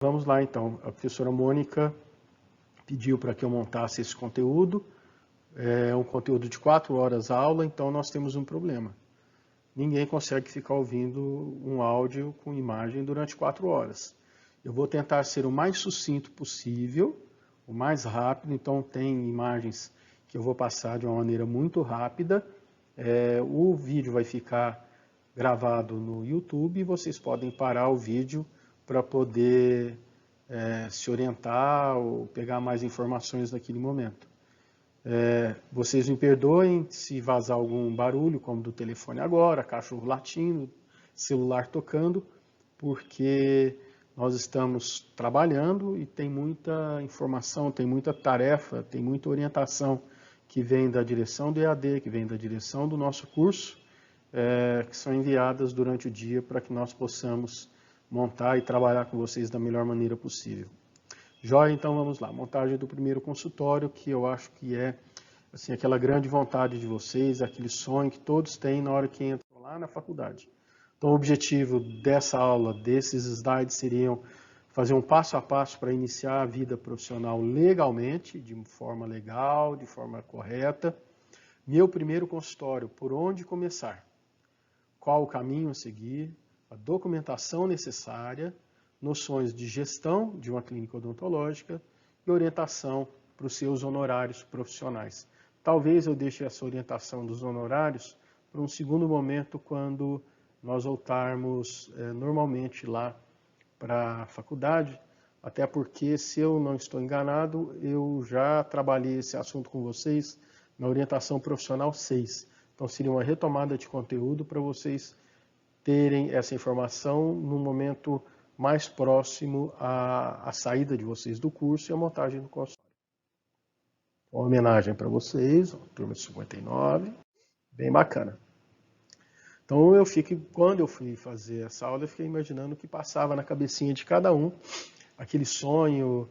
Vamos lá então, a professora Mônica pediu para que eu montasse esse conteúdo, é um conteúdo de 4 horas a aula, então nós temos um problema. Ninguém consegue ficar ouvindo um áudio com imagem durante 4 horas. Eu vou tentar ser o mais sucinto possível, o mais rápido, então tem imagens que eu vou passar de uma maneira muito rápida. O vídeo vai ficar gravado no YouTube e vocês podem parar o vídeo para poder se orientar ou pegar mais informações naquele momento. Vocês me perdoem se vazar algum barulho, como do telefone agora, cachorro latindo, celular tocando, porque nós estamos trabalhando e tem muita informação, tem muita tarefa, tem muita orientação que vem da direção do EAD, que vem da direção do nosso curso, que são enviadas durante o dia para que nós possamos montar e trabalhar com vocês da melhor maneira possível. Joia, então vamos lá. Montagem do primeiro consultório, que eu acho que é assim, aquela grande vontade de vocês, aquele sonho que todos têm na hora que entram lá na faculdade. Então o objetivo dessa aula, desses slides, seriam fazer um passo a passo para iniciar a vida profissional legalmente, de forma legal, de forma correta. Meu primeiro consultório, por onde começar? Qual o caminho a seguir? A documentação necessária, noções de gestão de uma clínica odontológica e orientação para os seus honorários profissionais. Talvez eu deixe essa orientação dos honorários para um segundo momento, quando nós voltarmos normalmente lá para a faculdade, até porque, se eu não estou enganado, eu já trabalhei esse assunto com vocês na orientação profissional 6. Então seria uma retomada de conteúdo para vocês terem essa informação no momento mais próximo à saída de vocês do curso e à montagem do consultório. Uma homenagem para vocês, turma 59, bem bacana. Então quando eu fui fazer essa aula, eu fiquei imaginando o que passava na cabecinha de cada um, aquele sonho,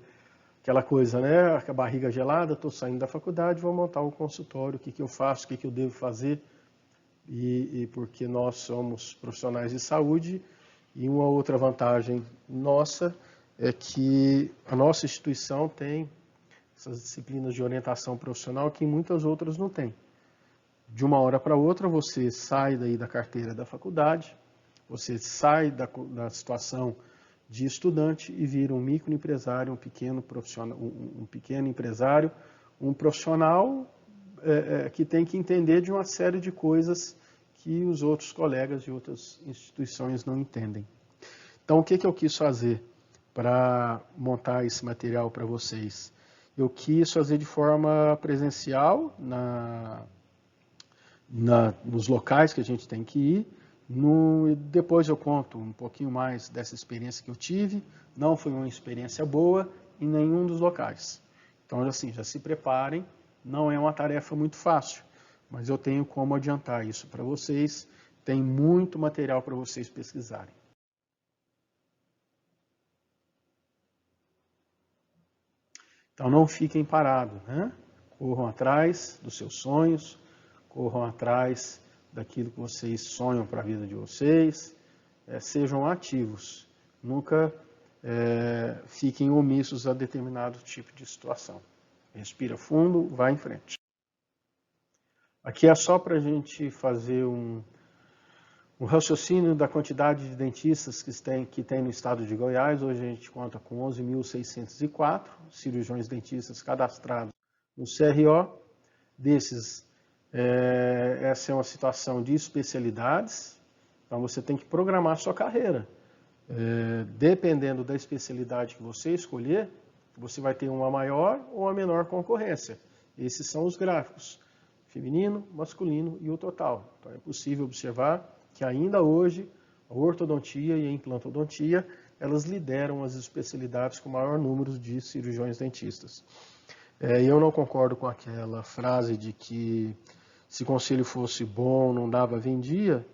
aquela coisa, né? A barriga gelada, estou saindo da faculdade, vou montar um consultório, o que eu faço, o que eu devo fazer, e porque nós somos profissionais de saúde. E uma outra vantagem nossa é que a nossa instituição tem essas disciplinas de orientação profissional que muitas outras não têm. De uma hora para outra, você sai daí da carteira da faculdade, você sai da situação de estudante e vira um microempresário, um pequeno profissional, um pequeno empresário, um profissional que tem que entender de uma série de coisas que os outros colegas de outras instituições não entendem. Então, o que eu quis fazer para montar esse material para vocês? Eu quis fazer de forma presencial, nos locais que a gente tem que ir. Depois eu conto um pouquinho mais dessa experiência que eu tive. Não foi uma experiência boa em nenhum dos locais. Então, assim, já se preparem. Não é uma tarefa muito fácil, mas eu tenho como adiantar isso para vocês. Tem muito material para vocês pesquisarem. Então não fiquem parados, né? Corram atrás dos seus sonhos, corram atrás daquilo que vocês sonham para a vida de vocês, sejam ativos, nunca fiquem omissos a determinado tipo de situação. Respira fundo, vá em frente. Aqui é só para a gente fazer um raciocínio da quantidade de dentistas que tem no estado de Goiás. Hoje a gente conta com 11.604 cirurgiões dentistas cadastrados no CRO. Desses, essa é uma situação de especialidades, então você tem que programar a sua carreira. Dependendo da especialidade que você escolher, você vai ter uma maior ou uma menor concorrência. Esses são os gráficos, feminino, masculino e o total. Então é possível observar que ainda hoje a ortodontia e a implantodontia, elas lideram as especialidades com maior número de cirurgiões dentistas. Eu não concordo com aquela frase de que se conselho fosse bom, não dava, vendia.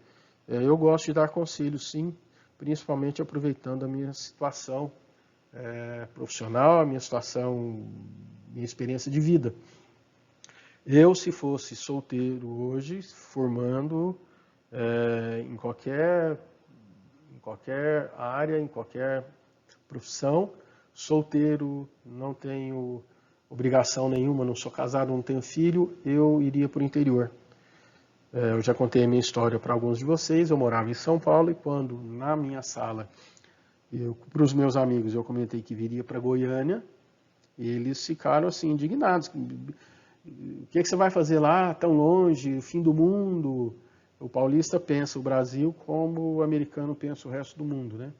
Eu gosto de dar conselho, sim, principalmente aproveitando a minha situação profissional, a minha situação, minha experiência de vida. Eu, se fosse solteiro hoje, formando em qualquer área, em qualquer profissão, solteiro, não tenho obrigação nenhuma, não sou casado, não tenho filho, eu iria para o interior. Eu já contei a minha história para alguns de vocês, eu morava em São Paulo e quando na minha sala, para os meus amigos, eu comentei que viria para Goiânia, eles ficaram assim indignados. O que você vai fazer lá, tão longe, fim do mundo? O paulista pensa o Brasil como o americano pensa o resto do mundo, né?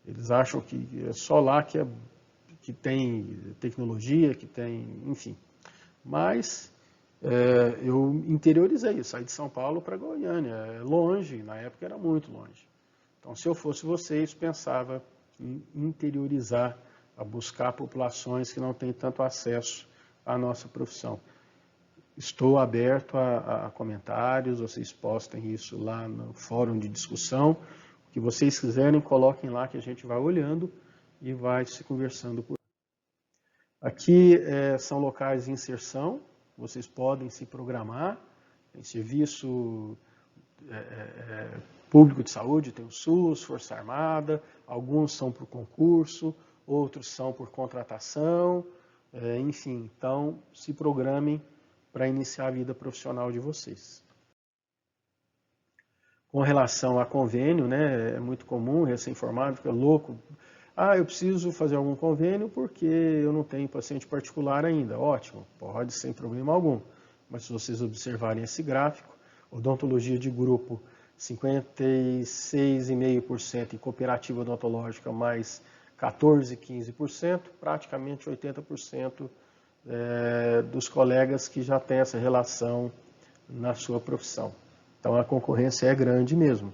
Eles acham que é só lá que tem tecnologia, que tem, enfim. Mas eu interiorizei, saí de São Paulo para Goiânia, é longe, na época era muito longe. Então, se eu fosse vocês, pensava em interiorizar, a buscar populações que não têm tanto acesso à nossa profissão. Estou aberto a comentários, vocês postem isso lá no fórum de discussão. O que vocês quiserem, coloquem lá que a gente vai olhando e vai se conversando por aqui. São locais de inserção, vocês podem se programar. Tem serviço público de saúde, tem o SUS, Força Armada, alguns são por concurso, outros são por contratação, enfim, então se programem para iniciar a vida profissional de vocês. Com relação a convênio, né, é muito comum, recém-formado fica louco, eu preciso fazer algum convênio porque eu não tenho paciente particular ainda. Ótimo, pode sem problema algum, mas se vocês observarem esse gráfico, odontologia de grupo 56,5% e cooperativa odontológica mais 14, 15%, praticamente 80% dos colegas que já têm essa relação na sua profissão. Então a concorrência é grande mesmo.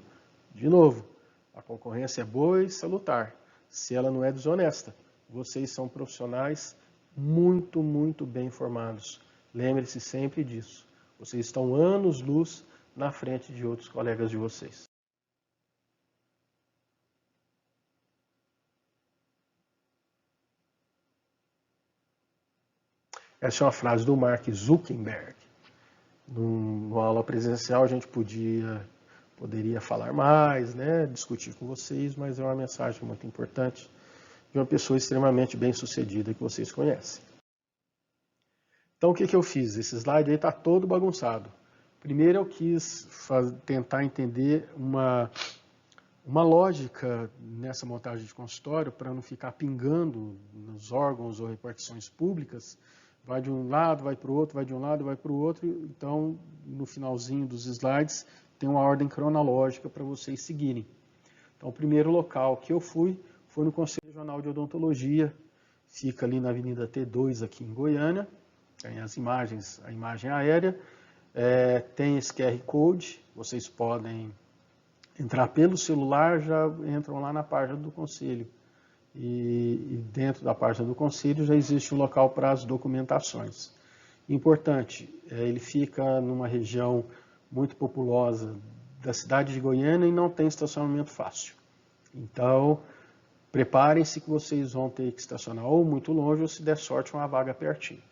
De novo, a concorrência é boa e salutar, se ela não é desonesta. Vocês são profissionais muito, muito bem formados. Lembre-se sempre disso. Vocês estão anos-luz na frente de outros colegas de vocês. Essa é uma frase do Mark Zuckerberg. Numa aula presencial a gente poderia falar mais, né, discutir com vocês, mas é uma mensagem muito importante de uma pessoa extremamente bem-sucedida que vocês conhecem. Então o que eu fiz? Esse slide aí está todo bagunçado. Primeiro eu quis tentar entender uma lógica nessa montagem de consultório para não ficar pingando nos órgãos ou repartições públicas. Vai de um lado, vai para o outro, vai de um lado, vai para o outro. Então, no finalzinho dos slides, tem uma ordem cronológica para vocês seguirem. Então, o primeiro local que eu fui foi no Conselho Regional de Odontologia. Fica ali na Avenida T2, aqui em Goiânia. Tem as imagens, a imagem aérea. Tem esse QR Code, vocês podem entrar pelo celular, já entram lá na página do Conselho. E dentro da página do Conselho já existe um local para as documentações. Importante, ele fica numa região muito populosa da cidade de Goiânia e não tem estacionamento fácil. Então, preparem-se que vocês vão ter que estacionar ou muito longe ou, se der sorte, uma vaga pertinho.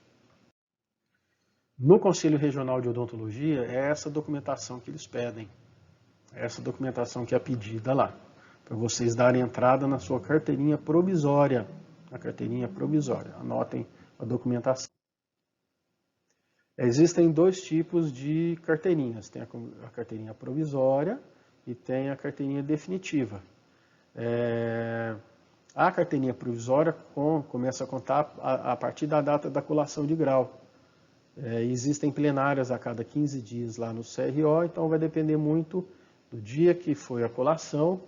No Conselho Regional de Odontologia, é essa documentação que eles pedem. É essa documentação que é pedida lá, para vocês darem entrada na sua carteirinha provisória. Na carteirinha provisória, anotem a documentação. Existem dois tipos de carteirinhas, tem a carteirinha provisória e tem a carteirinha definitiva. A carteirinha provisória começa a contar a partir da data da colação de grau. Existem plenárias a cada 15 dias lá no CRO, então vai depender muito do dia que foi a colação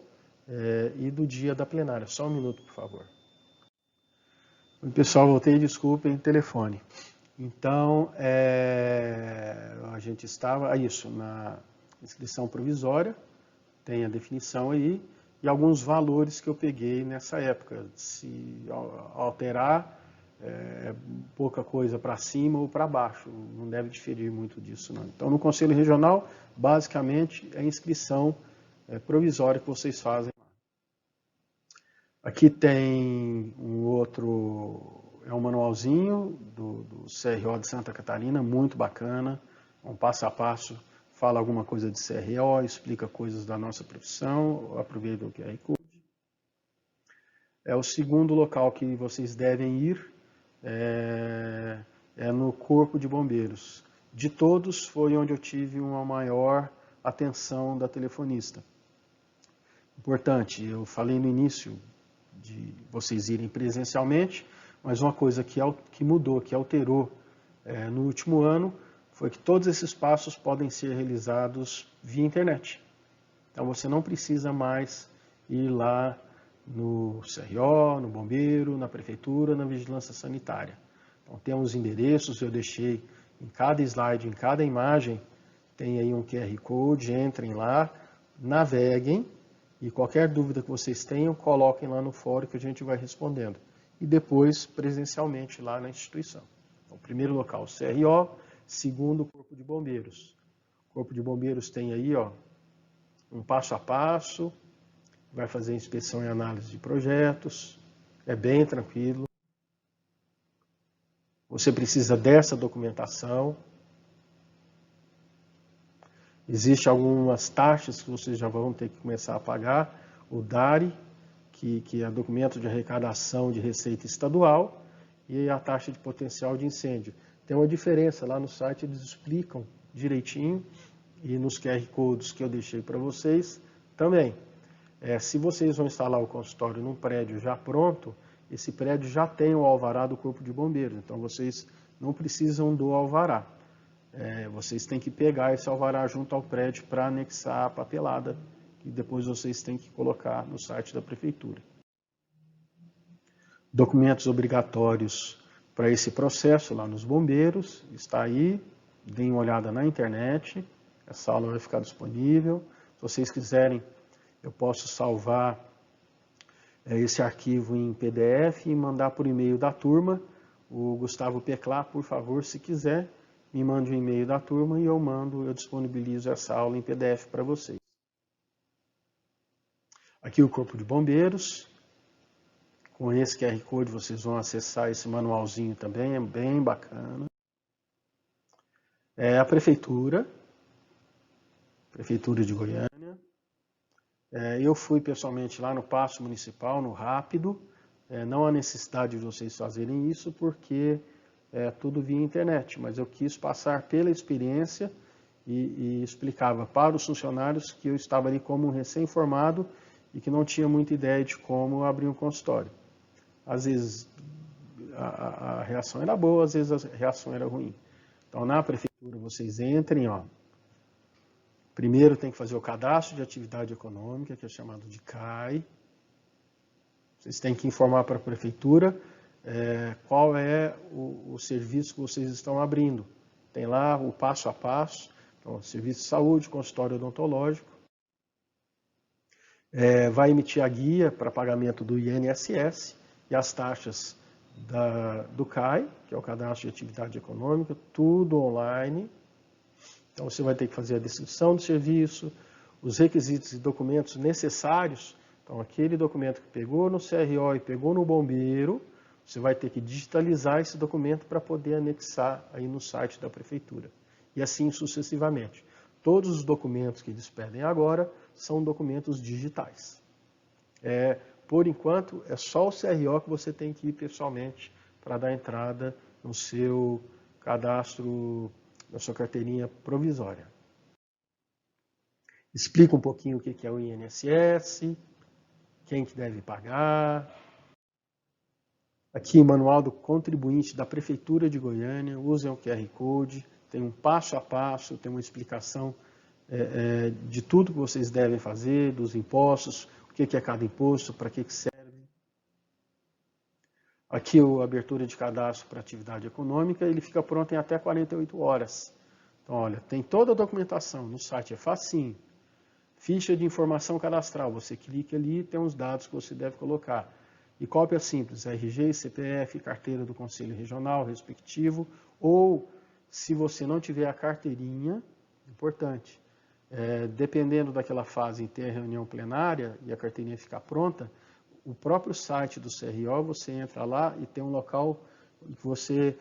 e do dia da plenária. Só um minuto, por favor. Oi, pessoal, voltei, desculpem, telefone. Então, a gente estava, na inscrição provisória, tem a definição aí, e alguns valores que eu peguei nessa época. Se alterar, pouca coisa para cima ou para baixo, não deve diferir muito disso, não. Então, no Conselho Regional, basicamente, é a inscrição provisória que vocês fazem. Aqui tem um outro, um manualzinho do CRO de Santa Catarina, muito bacana, um passo a passo, fala alguma coisa de CRO, explica coisas da nossa profissão, aproveita o QR Code. O segundo local que vocês devem ir é no Corpo de Bombeiros. De todos, foi onde eu tive uma maior atenção da telefonista. Importante, eu falei no início de vocês irem presencialmente, mas uma coisa que mudou, que alterou no último ano, foi que todos esses passos podem ser realizados via internet. Então você não precisa mais ir lá no CRO, no bombeiro, na prefeitura, na vigilância sanitária. Então temos endereços, eu deixei em cada slide, em cada imagem, tem aí um QR Code, entrem lá, naveguem, e qualquer dúvida que vocês tenham, coloquem lá no fórum que a gente vai respondendo. E depois, presencialmente, lá na instituição. Então, primeiro local, CRO, segundo, Corpo de Bombeiros. O Corpo de Bombeiros tem aí, um passo a passo, vai fazer inspeção e análise de projetos, é bem tranquilo. Você precisa dessa documentação. Existem algumas taxas que vocês já vão ter que começar a pagar. O DARI, que é documento de arrecadação de receita estadual, e a taxa de potencial de incêndio. Tem uma diferença, lá no site eles explicam direitinho, e nos QR Codes que eu deixei para vocês também. Se vocês vão instalar o consultório num prédio já pronto, esse prédio já tem o alvará do Corpo de Bombeiros, então vocês não precisam do alvará. Vocês têm que pegar esse alvará junto ao prédio para anexar a papelada, que depois vocês têm que colocar no site da prefeitura. Documentos obrigatórios para esse processo lá nos bombeiros, está aí, deem uma olhada na internet, essa aula vai ficar disponível. Se vocês quiserem, eu posso salvar esse arquivo em PDF e mandar por e-mail da turma. O Gustavo Peclá, por favor, se quiser, me mande um e-mail da turma e eu disponibilizo essa aula em PDF para vocês. Aqui o Corpo de Bombeiros. Com esse QR Code vocês vão acessar esse manualzinho também, é bem bacana. A Prefeitura de Goiânia. Eu fui pessoalmente lá no Paço Municipal, no Rápido. Não há necessidade de vocês fazerem isso porque é tudo via internet, mas eu quis passar pela experiência e explicava para os funcionários que eu estava ali como um recém-formado e que não tinha muita ideia de como abrir um consultório. Às vezes a reação era boa, às vezes a reação era ruim. Então na prefeitura vocês entrem, primeiro tem que fazer o cadastro de atividade econômica, que é chamado de CAI. Vocês têm que informar para a prefeitura qual é o serviço que vocês estão abrindo. Tem lá o passo a passo, então, serviço de saúde, consultório odontológico. Vai emitir a guia para pagamento do INSS e as taxas do CAI, que é o Cadastro de Atividade Econômica, tudo online. Então você vai ter que fazer a descrição do serviço, os requisitos e documentos necessários. Então aquele documento que pegou no CRO e pegou no bombeiro, você vai ter que digitalizar esse documento para poder anexar aí no site da prefeitura. E assim sucessivamente. Todos os documentos que eles pedem agora são documentos digitais. Por enquanto, é só o CRO que você tem que ir pessoalmente para dar entrada no seu cadastro, na sua carteirinha provisória. Explica um pouquinho o que é o INSS, quem que deve pagar. Aqui, manual do contribuinte da Prefeitura de Goiânia, usem o QR Code, tem um passo a passo, tem uma explicação de tudo que vocês devem fazer, dos impostos, o que é cada imposto, para que serve. Aqui a abertura de cadastro para atividade econômica, ele fica pronto em até 48 horas. Então, olha, tem toda a documentação no site, é facinho. Ficha de informação cadastral, você clica ali e tem os dados que você deve colocar. E cópia simples, RG, CPF, carteira do Conselho Regional respectivo, ou se você não tiver a carteirinha, importante, dependendo daquela fase em ter a reunião plenária e a carteirinha ficar pronta, o próprio site do CRO, você entra lá e tem um local que você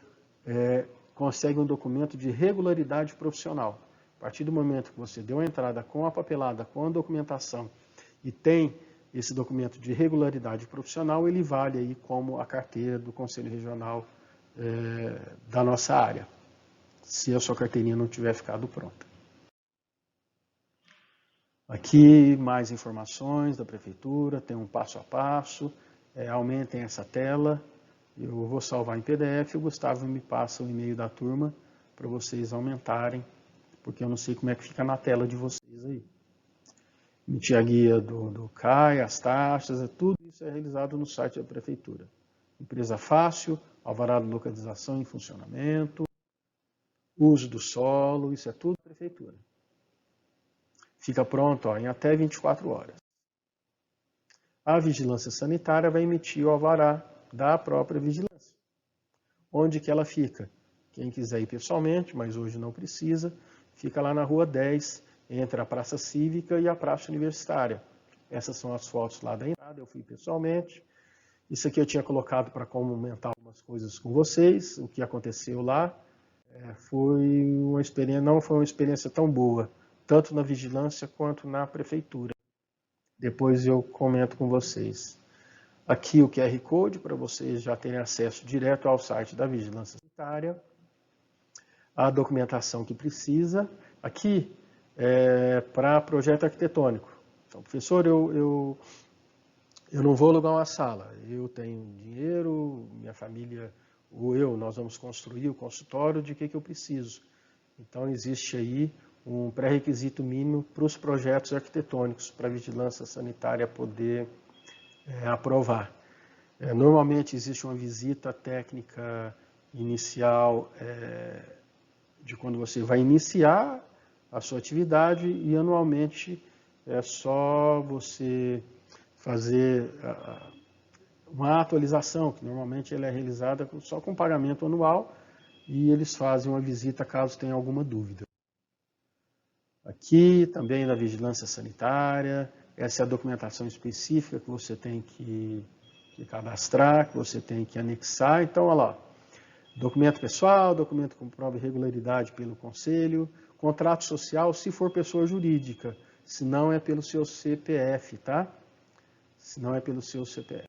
consegue um documento de regularidade profissional. A partir do momento que você deu a entrada com a papelada, com a documentação e tem esse documento de regularidade profissional, ele vale aí como a carteira do Conselho Regional da nossa área, se a sua carteirinha não tiver ficado pronta. Aqui mais informações da Prefeitura, tem um passo a passo, aumentem essa tela, eu vou salvar em PDF, o Gustavo me passa o e-mail da turma para vocês aumentarem, porque eu não sei como é que fica na tela de vocês aí. Emitir a guia do CAI, as taxas, tudo isso é realizado no site da Prefeitura. Empresa fácil, alvará de localização em funcionamento, uso do solo, isso é tudo da Prefeitura. Fica pronto em até 24 horas. A Vigilância Sanitária vai emitir o alvará da própria vigilância. Onde que ela fica? Quem quiser ir pessoalmente, mas hoje não precisa, fica lá na Rua 10, entre a Praça Cívica e a Praça Universitária. Essas são as fotos lá da entrada, eu fui pessoalmente. Isso aqui eu tinha colocado para comentar algumas coisas com vocês, o que aconteceu lá. Não foi uma experiência tão boa, tanto na vigilância quanto na prefeitura. Depois eu comento com vocês. Aqui o QR Code para vocês já terem acesso direto ao site da Vigilância Sanitária. A documentação que precisa. Aqui para projeto arquitetônico. Então, professor, eu não vou alugar uma sala. Eu tenho dinheiro, minha família ou nós vamos construir o consultório, de que eu preciso? Então, existe aí um pré-requisito mínimo para os projetos arquitetônicos, para a vigilância sanitária poder aprovar. Normalmente, existe uma visita técnica inicial de quando você vai iniciar a sua atividade e anualmente é só você fazer uma atualização, que normalmente ela é realizada só com pagamento anual e eles fazem uma visita caso tenha alguma dúvida. Aqui também na vigilância sanitária, essa é a documentação específica que você tem que cadastrar, que você tem que anexar. Então, olha lá, documento pessoal, documento que comprova irregularidade pelo conselho, contrato social se for pessoa jurídica, se não é pelo seu CPF, tá? Se não é pelo seu CPF.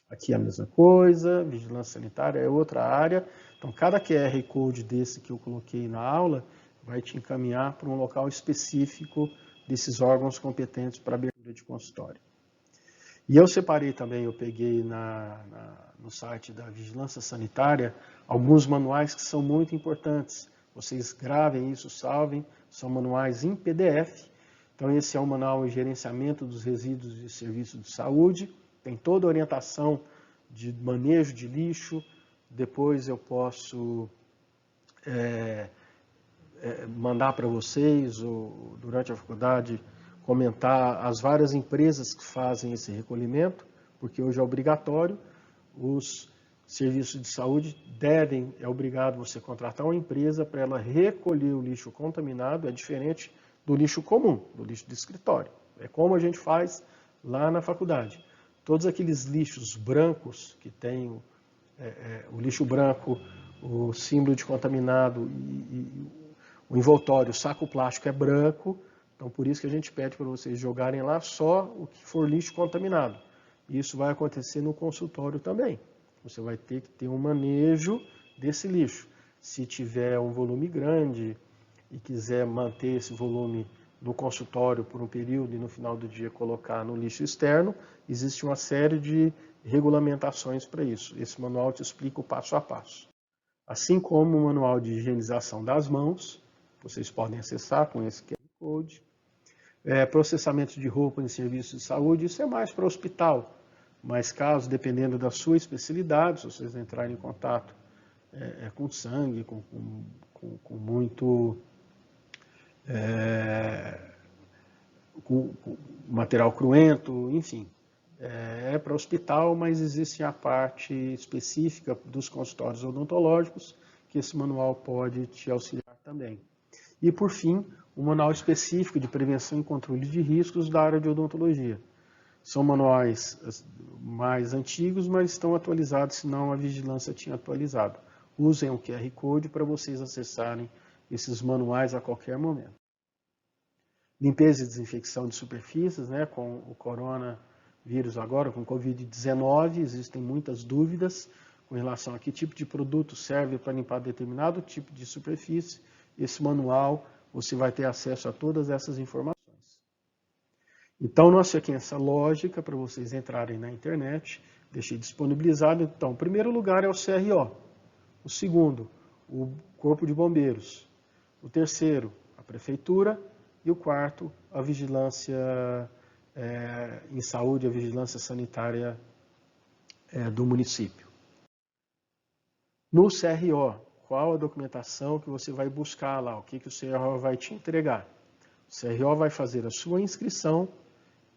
Aqui é a mesma coisa, vigilância sanitária é outra área. Então, cada QR Code desse que eu coloquei na aula vai te encaminhar para um local específico desses órgãos competentes para abertura de consultório. E eu separei também, eu peguei no site da Vigilância Sanitária alguns manuais que são muito importantes. Vocês gravem isso, salvem, são manuais em PDF. Então esse é o manual de gerenciamento dos resíduos de serviço de saúde. Tem toda a orientação de manejo de lixo. Depois eu posso mandar para vocês, ou durante a faculdade, comentar as várias empresas que fazem esse recolhimento, porque hoje é obrigatório. Os serviços de saúde é obrigado você contratar uma empresa para ela recolher o lixo contaminado, é diferente do lixo comum, do lixo de escritório. É como a gente faz lá na faculdade. Todos aqueles lixos brancos que tem o lixo branco, o símbolo de contaminado e o envoltório, o saco plástico é branco, então por isso que a gente pede para vocês jogarem lá só o que for lixo contaminado. Isso vai acontecer no consultório também. Você vai ter que ter um manejo desse lixo. Se tiver um volume grande e quiser manter esse volume no consultório por um período e no final do dia colocar no lixo externo, existe uma série de regulamentações para isso. Esse manual te explica o passo a passo. Assim como o manual de higienização das mãos, vocês podem acessar com esse QR Code. Processamento de roupa em serviços de saúde, isso é mais para hospital. Mas caso, dependendo da sua especialidade, se vocês entrarem em contato com sangue, com muito com material cruento, enfim. É para hospital, mas existe a parte específica dos consultórios odontológicos, que esse manual pode te auxiliar também. E, por fim, um manual específico de prevenção e controle de riscos da área de odontologia. São manuais mais antigos, mas estão atualizados, senão a vigilância tinha atualizado. Usem o QR Code para vocês acessarem esses manuais a qualquer momento. limpeza e desinfecção de superfícies, né, com o coronavírus agora, com o Covid-19, existem muitas dúvidas com relação a que tipo de produto serve para limpar determinado tipo de superfície. Esse manual, você vai ter acesso a todas essas informações. Então, nós aqui essa lógica para vocês entrarem na internet, deixei disponibilizado. Então, o primeiro lugar é o CRO, o segundo, o Corpo de Bombeiros, o terceiro, a Prefeitura, e o quarto, a vigilância em saúde, a vigilância sanitária do município. No CRO, qual a documentação que você vai buscar lá? O que o CRO vai te entregar? O CRO vai fazer a sua inscrição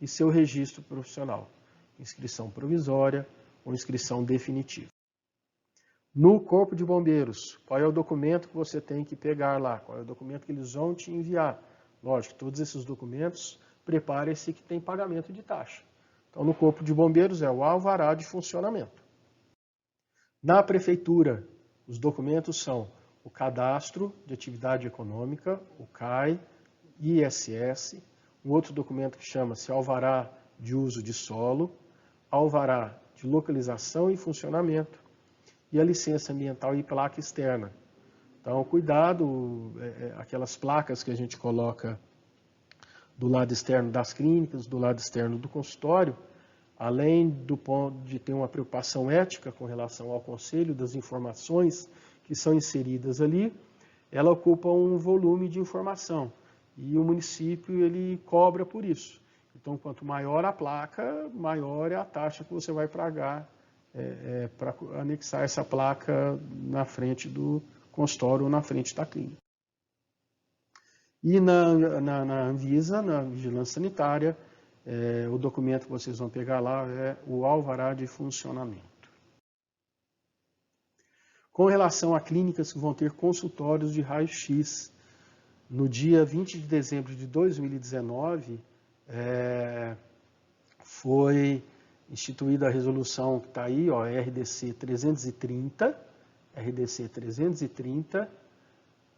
e seu registro profissional. Inscrição provisória ou inscrição definitiva. No Corpo de Bombeiros, qual é o documento que você tem que pegar lá? Qual é o documento que eles vão te enviar? Lógico, todos esses documentos, prepare-se que tem pagamento de taxa. Então, no Corpo de Bombeiros é o alvará de funcionamento. Na Prefeitura, os documentos são o Cadastro de Atividade Econômica, o CAE, ISS, um outro documento que chama-se Alvará de Uso de Solo, Alvará de Localização e Funcionamento e a Licença Ambiental e Placa Externa. Então, cuidado, aquelas placas que a gente coloca do lado externo das clínicas, do lado externo do consultório, além do ponto de ter uma preocupação ética com relação ao conselho, das informações que são inseridas ali, ela ocupa um volume de informação e o município ele cobra por isso. Então, quanto maior a placa, maior é a taxa que você vai pagar para anexar essa placa na frente do consultório ou na frente da clínica. E na Anvisa, na Vigilância Sanitária, o documento que vocês vão pegar lá é o alvará de funcionamento. Com relação a clínicas que vão ter consultórios de raio-x, no dia 20 de dezembro de 2019, foi instituída a resolução que está aí, ó, RDC 330,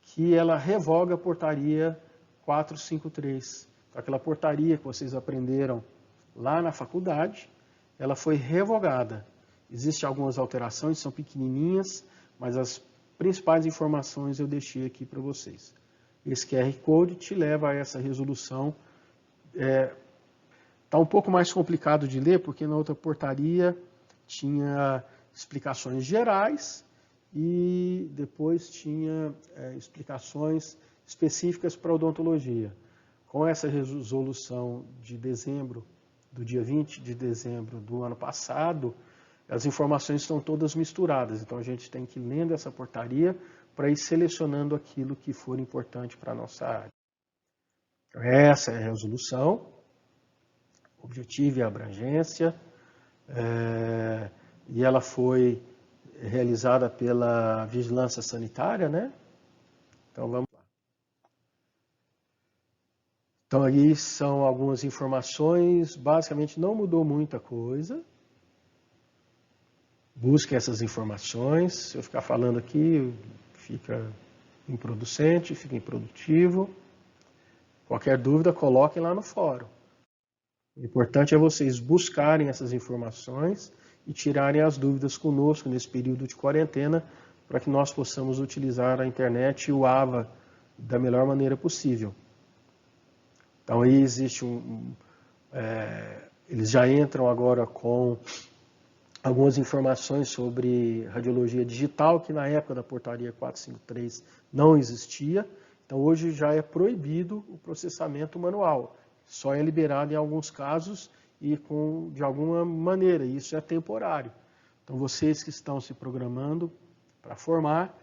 que ela revoga a portaria 453. Então, aquela portaria que vocês aprenderam lá na faculdade, ela foi revogada. Existem algumas alterações, são pequenininhas, mas as principais informações eu deixei aqui para vocês. Esse QR Code te leva a essa resolução. Está um pouco mais complicado de ler, porque na outra portaria tinha explicações gerais e depois tinha explicações específicas para odontologia. Com essa resolução de dezembro, do dia 20 de dezembro do ano passado, as informações estão todas misturadas. Então a gente tem que ir lendo essa portaria para ir selecionando aquilo que for importante para a nossa área. Então, essa é a resolução, objetivo e abrangência, e ela foi realizada pela Vigilância Sanitária, né? Então vamos lá. Então aí são algumas informações, basicamente não mudou muita coisa. Busque essas informações, se eu ficar falando aqui, fica improducente, fica improdutivo. Qualquer dúvida, coloquem lá no fórum. O importante é vocês buscarem essas informações e tirarem as dúvidas conosco nesse período de quarentena, para que nós possamos utilizar a internet e o AVA da melhor maneira possível. Então aí existe eles já entram agora com algumas informações sobre radiologia digital, que na época da portaria 453 não existia. Então hoje já é proibido o processamento manual. Só é liberado em alguns casos e de alguma maneira. Isso é temporário. Então vocês que estão se programando para formar,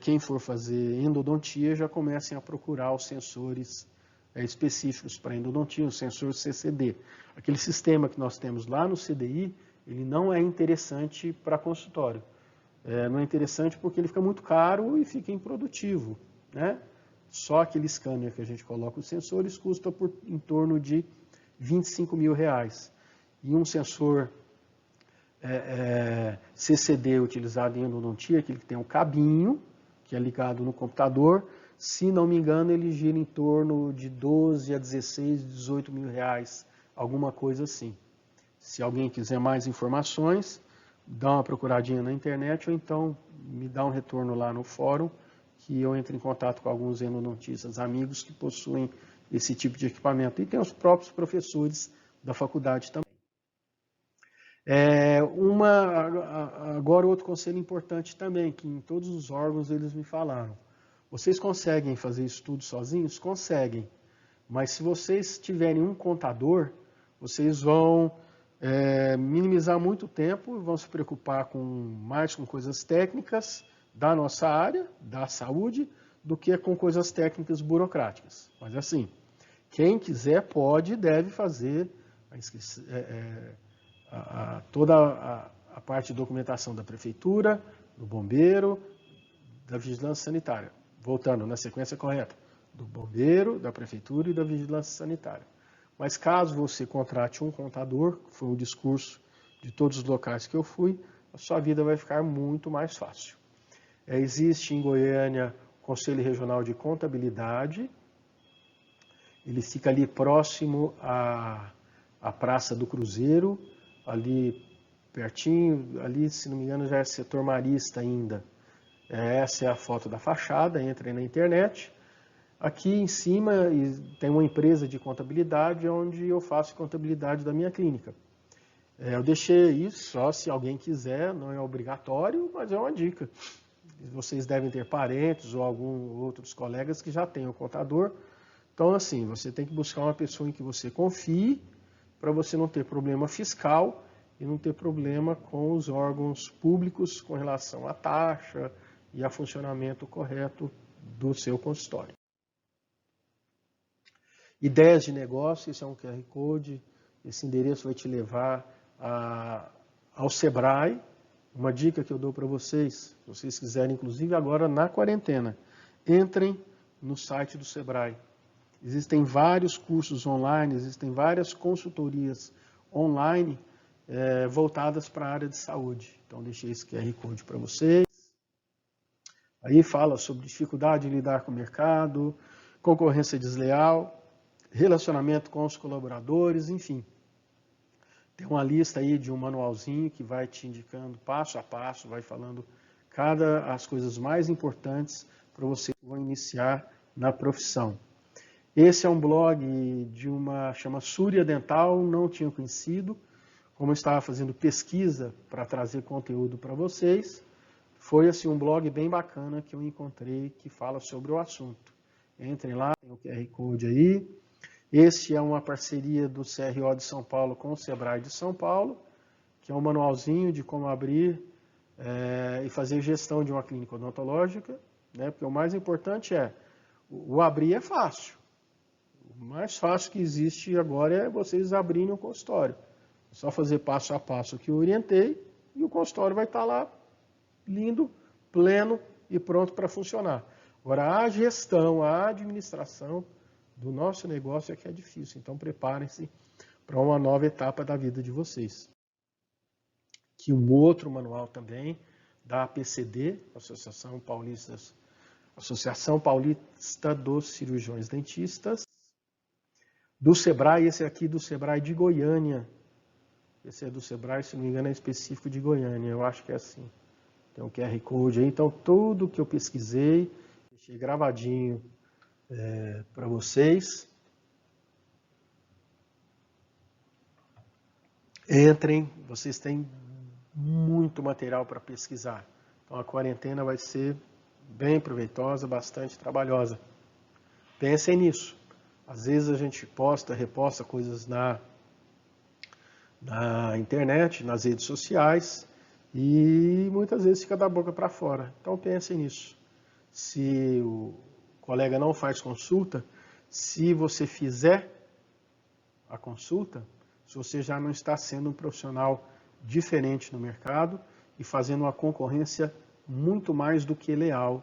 quem for fazer endodontia já comecem a procurar os sensores específicos para endodontia, o sensor CCD. Aquele sistema que nós temos lá no CDI, ele não é interessante para consultório. Não é interessante porque ele fica muito caro e fica improdutivo, né? Só aquele scanner que a gente coloca os sensores custa em torno de R$25 mil. E um sensor CCD utilizado em endodontia, aquele que tem um cabinho, que é ligado no computador, Se não me engano, ele gira em torno de 12 a 16, 18 mil reais, alguma coisa assim. Se alguém quiser mais informações, dá uma procuradinha na internet ou então me dá um retorno lá no fórum, que eu entro em contato com alguns endodontistas amigos que possuem esse tipo de equipamento. E tem os próprios professores da faculdade também. Agora outro conselho importante também, que em todos os órgãos eles me falaram. Vocês conseguem fazer isso tudo sozinhos? Conseguem. Mas se vocês tiverem um contador, vocês vão minimizar muito tempo e vão se preocupar mais com coisas técnicas da nossa área, da saúde, do que com coisas técnicas burocráticas. Mas assim, quem quiser pode e deve fazer toda a parte de documentação da prefeitura, do bombeiro, da vigilância sanitária. Voltando na sequência correta, do bombeiro, da prefeitura e da vigilância sanitária. Mas caso você contrate um contador, que foi o discurso de todos os locais que eu fui, a sua vida vai ficar muito mais fácil. Existe em Goiânia o Conselho Regional de Contabilidade, ele fica ali próximo à Praça do Cruzeiro, ali pertinho, ali se não me engano já é setor marista ainda. Essa é a foto da fachada, entrem na internet. Aqui em cima tem uma empresa de contabilidade onde eu faço contabilidade da minha clínica. Eu deixei isso só se alguém quiser, não é obrigatório, mas é uma dica. Vocês devem ter parentes ou alguns outros colegas que já têm o contador. Então, assim, você tem que buscar uma pessoa em que você confie para você não ter problema fiscal e não ter problema com os órgãos públicos com relação à taxa e a funcionamento correto do seu consultório. Ideias de negócio, esse é um QR Code, esse endereço vai te levar ao Sebrae. Uma dica que eu dou para vocês, se vocês quiserem, inclusive agora na quarentena, entrem no site do Sebrae. Existem vários cursos online, existem várias consultorias online voltadas para a área de saúde. Então, deixei esse QR Code para vocês. Aí fala sobre dificuldade em lidar com o mercado, concorrência desleal, relacionamento com os colaboradores, enfim. Tem uma lista aí de um manualzinho que vai te indicando passo a passo, vai falando as coisas mais importantes para você que vai iniciar na profissão. Esse é um blog chama Súria Dental, não tinha conhecido. Como eu estava fazendo pesquisa para trazer conteúdo para vocês, foi assim, um blog bem bacana que eu encontrei que fala sobre o assunto. Entrem lá, tem o QR Code aí. Este é uma parceria do CRO de São Paulo com o Sebrae de São Paulo, que é um manualzinho de como abrir e fazer gestão de uma clínica odontológica, né? Porque o mais importante o abrir é fácil. O mais fácil que existe agora é vocês abrirem um consultório. É só fazer passo a passo o que eu orientei e o consultório vai estar lá lindo, pleno e pronto para funcionar. Agora, a gestão, a administração do nosso negócio é que é difícil. Então, preparem-se para uma nova etapa da vida de vocês. Aqui um outro manual também da APCD, Associação Paulista dos Cirurgiões Dentistas. Do Sebrae, esse aqui do Sebrae de Goiânia. Esse é do Sebrae, se não me engano, é específico de Goiânia. Eu acho que é assim. Tem um QR Code aí. Então, tudo que eu pesquisei, deixei gravadinho para vocês. Entrem, vocês têm muito material para pesquisar. Então, a quarentena vai ser bem proveitosa, bastante trabalhosa. Pensem nisso. Às vezes a gente reposta coisas na internet, nas redes sociais, e muitas vezes fica da boca para fora. Então pensem nisso. Se o colega não faz consulta, se você fizer a consulta, se você já não está sendo um profissional diferente no mercado e fazendo uma concorrência muito mais do que leal,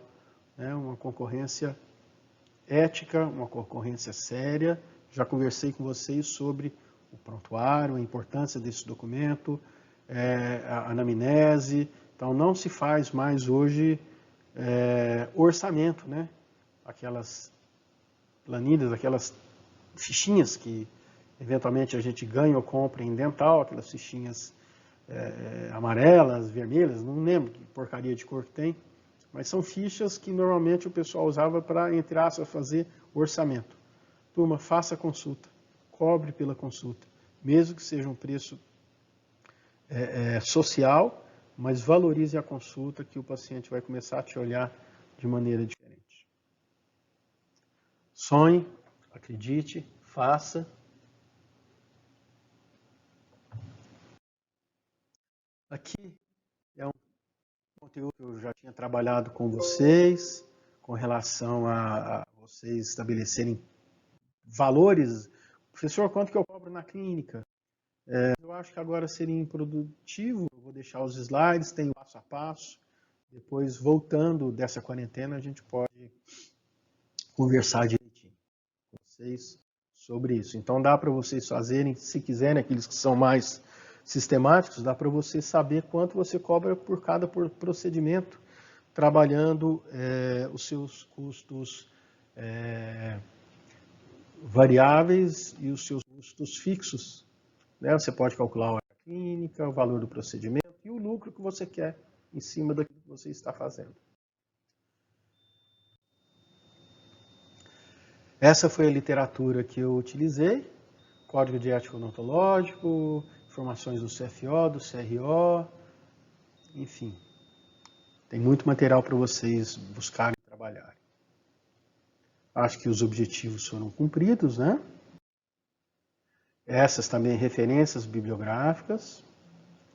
né? Uma concorrência ética, uma concorrência séria. Já conversei com vocês sobre o prontuário, a importância desse documento, a anamnese. Então, não se faz mais hoje orçamento, né? aquelas planilhas, aquelas fichinhas que eventualmente a gente ganha ou compra em dental, aquelas fichinhas amarelas, vermelhas, não lembro que porcaria de cor que tem, mas são fichas que normalmente o pessoal usava para, entre aspas, fazer orçamento. Turma, faça a consulta, cobre pela consulta, mesmo que seja um preço social, mas valorize a consulta que o paciente vai começar a te olhar de maneira diferente. Sonhe, acredite, faça. Aqui é um conteúdo que eu já tinha trabalhado com vocês, com relação a vocês estabelecerem valores. Professor, quanto que eu cobro na clínica? Eu acho que agora seria improdutivo, eu vou deixar os slides, tem o passo a passo. Depois, voltando dessa quarentena, a gente pode conversar direitinho com vocês sobre isso. Então, dá para vocês fazerem, se quiserem, aqueles que são mais sistemáticos, dá para você saber quanto você cobra por cada procedimento, trabalhando os seus custos variáveis e os seus custos fixos. Né? Você pode calcular a hora clínica, o valor do procedimento e o lucro que você quer em cima daquilo que você está fazendo. Essa foi a literatura que eu utilizei, Código de Ética Odontológico, informações do CFO, do CRO, enfim. Tem muito material para vocês buscarem e trabalharem. Acho que os objetivos foram cumpridos, né? Essas também referências bibliográficas,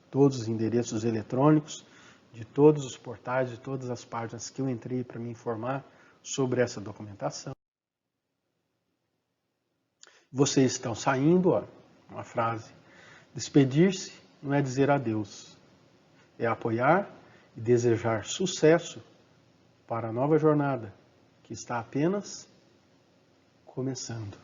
todos os endereços eletrônicos de todos os portais, de todas as páginas que eu entrei para me informar sobre essa documentação. Vocês estão saindo, ó, uma frase. Despedir-se não é dizer adeus, é apoiar e desejar sucesso para a nova jornada, que está apenas começando.